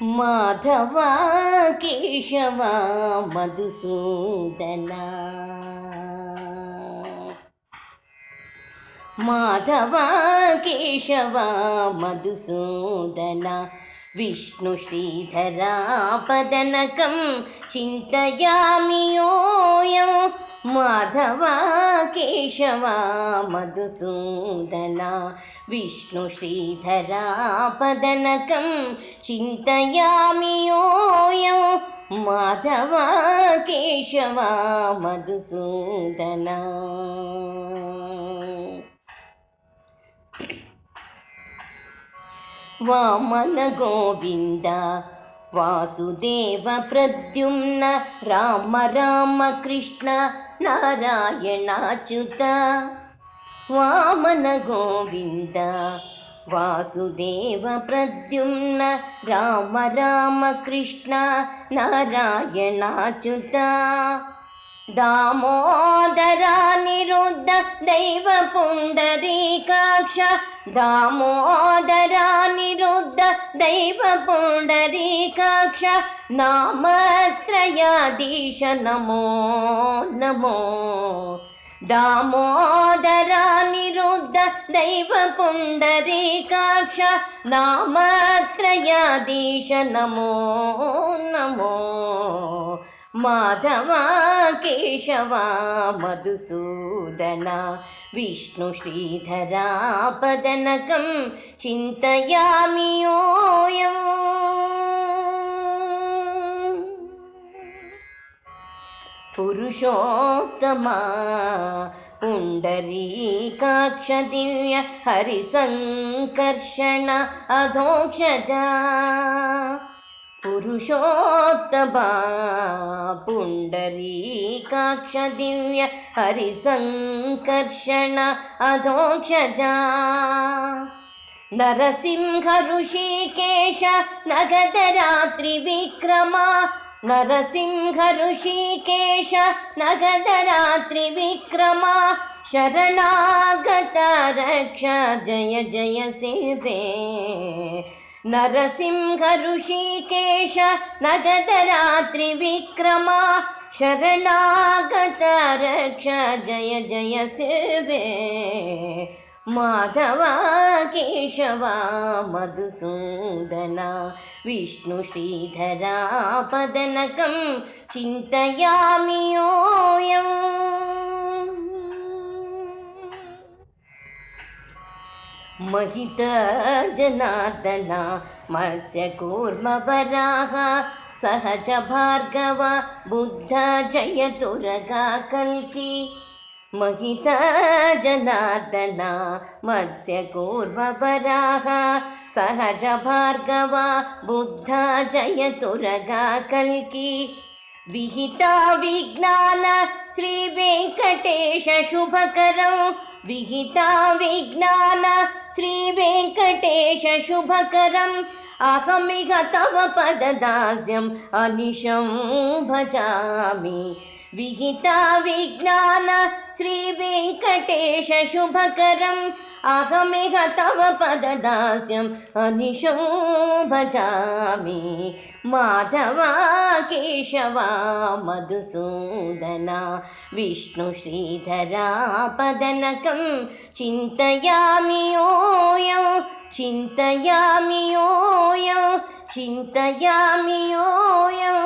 ಮಾಧವ ಕೇಶವ ಮಧುಸೂದನ ಮಾಧವ ಕೇಶವ ಮಧುಸೂದನ ವಿಷ್ಣು ಶ್ರೀಧರಾಪದನಕಂ ಚಿಂತಯಾಮಿ ಯೋಯಂ ಮಾಧವ ಕೇಶವ ಮಧುಸೂದನ ವಿಷ್ಣು ಶ್ರೀಧರಾಪದನಕಂ ಚಿಂತಯಾಮಿ ಯೋಯಂ ಮಾಧವ ಕೇಶವ ಮಧುಸೂದನ. ವಾಮನ ಗೋವಿಂದ ವಾಸುದೇವ ಪ್ರದ್ಯುಮ್ನ ರಾಮ ರಾಮ ಕೃಷ್ಣ ನಾರಾಯಣಾಚ್ಯುತ. ವಾಮನ ಗೋವಿಂದ ವಾಸುದೇವ ಪ್ರದ್ಯುಮ್ನ ರಾಮ ರಾಮ ಕೃಷ್ಣ ನಾರಾಯಣಾಚ್ಯುತ. दामोदर निरुद्ध दैव पुंडरीकाक्ष दामोदर निरुद्ध दैव पुंडरीकाक्ष नामत्रयाधीश नमो नमो. दामोदर निरुद्ध दैव पुंडरीकाक्ष नामत्रयाधीश नमो नमो. माधव केशव मधुसूदन विष्णु श्रीधरापदनकं चिन्तयामि योऽयं. पुरुषोत्तमा पुंडरीकाक्ष दिव्य हरिसंकर्षण अधोक्षजा. पुरुषोत्तमा पुंडरीकाक्ष दिव्य हरिसंकर्षण अधोक्षजा. नरसिंह ऋषिकेश नगधरात्रि विक्रमा नरसिंह ऋषिकेश नगधरात्रि विक्रमा शरणागत रक्ष जय जय सेवे. नरसिंह ऋषिकेश नगधरात्रि विक्रमा शरणागत रक्ष जय जय सेवे. माधव केशव मधुसूदन विष्णु श्रीधरापदनकं चिन्तयामि योऽयं. महित जनार्दन मत्स्यकूर्म वराह सहज भार्गव बुद्ध जयतुरगा कल्की. महित जनार्दन मत्स्यकूर्म वराह सहज भार्गव बुद्ध जयतुरगा कल्की. विहिता विज्ञान श्री वेंकटेश शुभकरं विहिता विज्ञान श्री वेंकटेश शुभकरम् अहमिह तव पददास्यम् अनिशं भजामि. विहिता विज्ञान श्री वेंकटेश शुभकरम् अहमिह तव पददास्यम् अनिशं भजामि. माधव केशव मधुसूदन विष्णु श्रीधरापदनकं चिन्तयामि योऽयं चिन्तयामि योऽयं चिन्तयामि योऽयं.